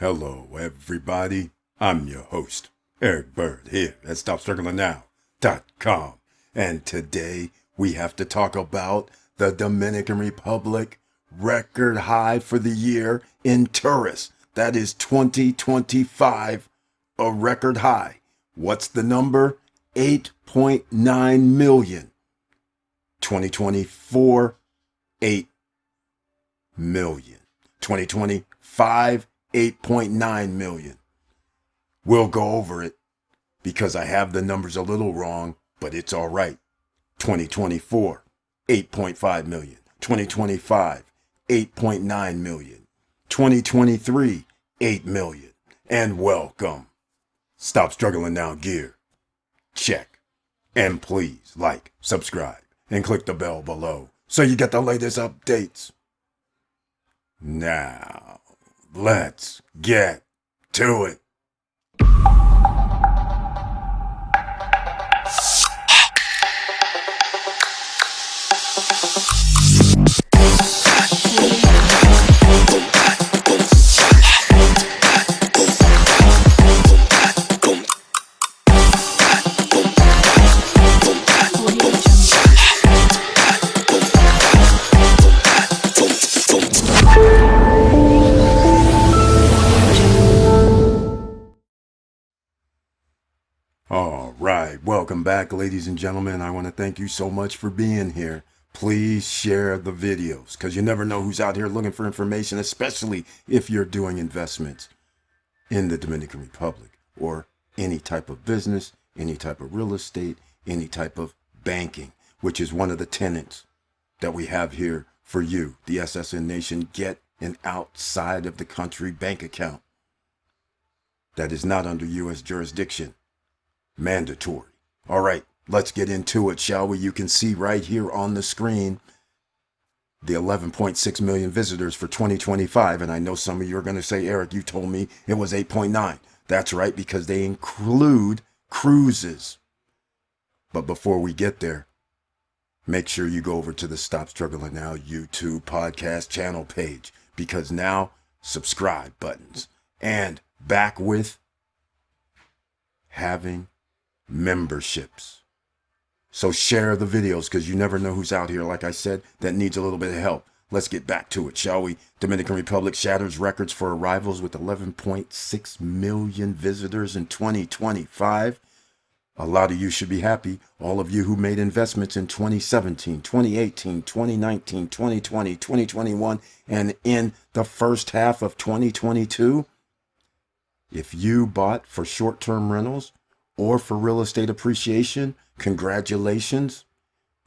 Hello, everybody. I'm your host, Eric Bird, here at StopStrugglingNow.com. And today we have to talk about the Dominican Republic record high for the year in tourists. That is 2025, a record high. What's the number? 8.9 million. 2024, 8 million. 2025, 8.9 million. We'll go over it because I have the numbers a little wrong, but it's all right. 2024, 8.5 million. 2025, 8.9 million. 2023, 8 million. And welcome. Stop Struggling Now gear. Check. And please like, subscribe, and click the bell below so you get the latest updates. Now, let's get to it. All right, welcome back, ladies and gentlemen. I want to thank you so much for being here. Please share the videos because you never know who's out here looking for information, especially if you're doing investments in the Dominican Republic or any type of business, any type of real estate, any type of banking, which is one of the tenets that we have here for you, the SSN Nation. Get an outside of the country bank account that is not under U.S. jurisdiction. Mandatory. All right, let's get into it, shall we? You can see right here on the screen the 11.6 million visitors for 2025. And I know some of you are going to say, Eric, you told me it was 8.9. That's right, because they include cruises. But before we get there, make sure you go over to the Stop Struggling Now YouTube podcast channel page, because now subscribe buttons and back with having memberships. So share the videos because you never know who's out here, like I said, that needs a little bit of help. Let's get back to it, shall we? Dominican Republic shatters records for arrivals with 11.6 million visitors in 2025. A lot of you should be happy. All of you who made investments in 2017, 2018, 2019, 2020, 2021, and in the first half of 2022. If you bought for short-term rentals or for real estate appreciation, congratulations.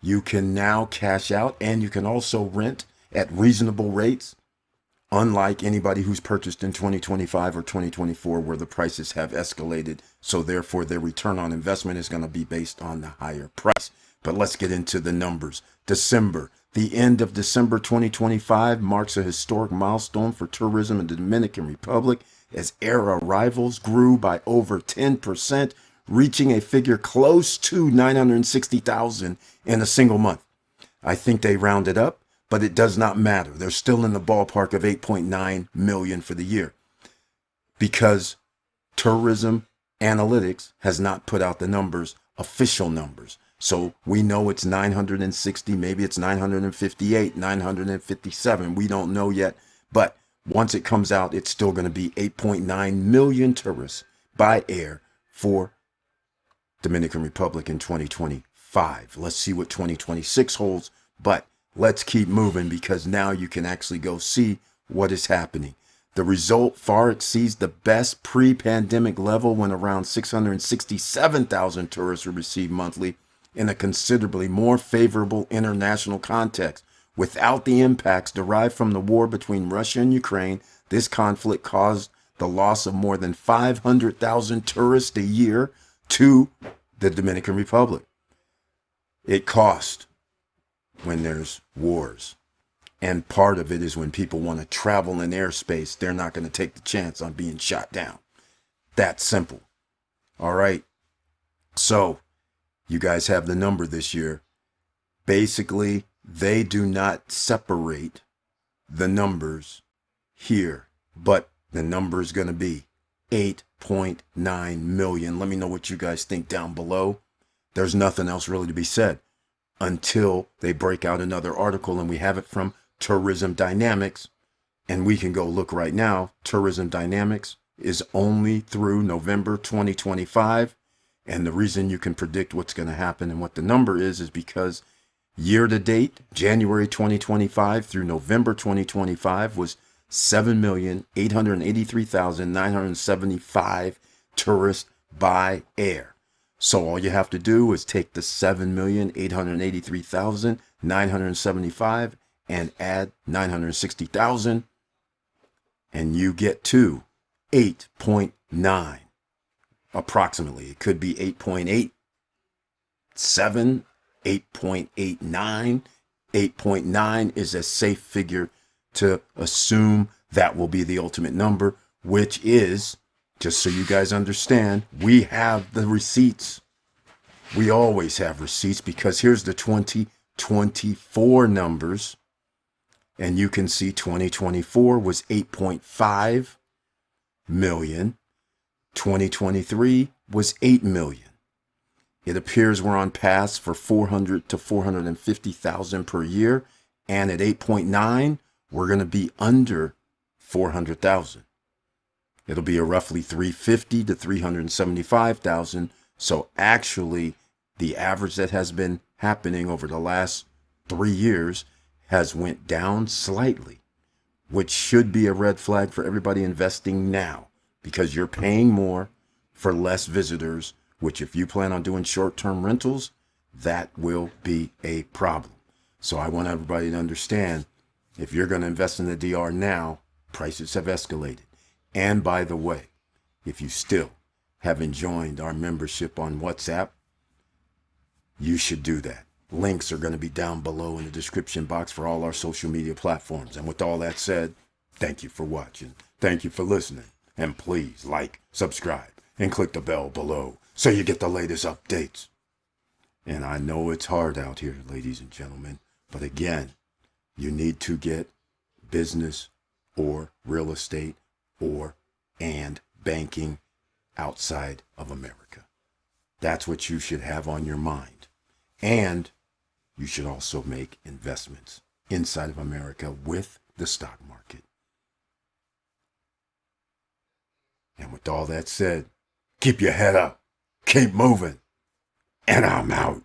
You can now cash out, and you can also rent at reasonable rates, unlike anybody who's purchased in 2025 or 2024 where the prices have escalated. So therefore their return on investment is going to be based on the higher price. But let's get into the numbers. December, the end of December 2025 marks a historic milestone for tourism in the Dominican Republic as air arrivals grew by over 10%, reaching a figure close to 960,000 in a single month. I think they rounded up, but it does not matter. They're still in the ballpark of 8.9 million for the year because Tourism Analytics has not put out the numbers, official numbers. So we know it's 960, maybe it's 958, 957. We don't know yet, but once it comes out, it's still going to be 8.9 million tourists by air for Dominican Republic in 2025. Let's see what 2026 holds, but let's keep moving because now you can actually go see what is happening. The result far exceeds the best pre-pandemic level when around 667,000 tourists were received monthly in a considerably more favorable international context. Without the impacts derived from the war between Russia and Ukraine, this conflict caused the loss of more than 500,000 tourists a year to the Dominican Republic. It costs when there's wars. And part of it is when people want to travel in airspace, they're not going to take the chance on being shot down. That's simple. All right. So you guys have the number this year. Basically, they do not separate the numbers here. But the number is going to be 8.9 million. Let me know what you guys think down below. There's nothing else really to be said until they break out another article, and we have it from Tourism Dynamics. And we can go look right now. Tourism Dynamics is only through November 2025. And the reason you can predict what's going to happen and what the number is because year to date, January 2025 through November 2025 was 7,883,975 tourists by air. So all you have to do is take the 7,883,975 and add 960,000, and you get to 8.9 approximately. It could be 8.87, 8.89. 8.9 is a safe figure to assume that will be the ultimate number, which is, just so you guys understand, we have the receipts. We always have receipts because here's the 2024 numbers. And you can see 2024 was 8.5 million. 2023 was 8 million. It appears we're on paths for 400 to 450,000 per year. And at 8.9, we're going to be under 400,000. It'll be a roughly 350 to 375,000. So actually, the average that has been happening over the last 3 years has went down slightly, which should be a red flag for everybody investing now, because you're paying more for less visitors, which if you plan on doing short-term rentals, that will be a problem. So I want everybody to understand, if you're going to invest in the DR now, prices have escalated. And by the way, if you still haven't joined our membership on WhatsApp, you should do that. Links are going to be down below in the description box for all our social media platforms. And with all that said, thank you for watching. Thank you for listening. And please like, subscribe, and click the bell below so you get the latest updates. And I know it's hard out here, ladies and gentlemen, but again, you need to get business or real estate and banking outside of America. That's what you should have on your mind. And you should also make investments inside of America with the stock market. And with all that said, keep your head up, keep moving, and I'm out.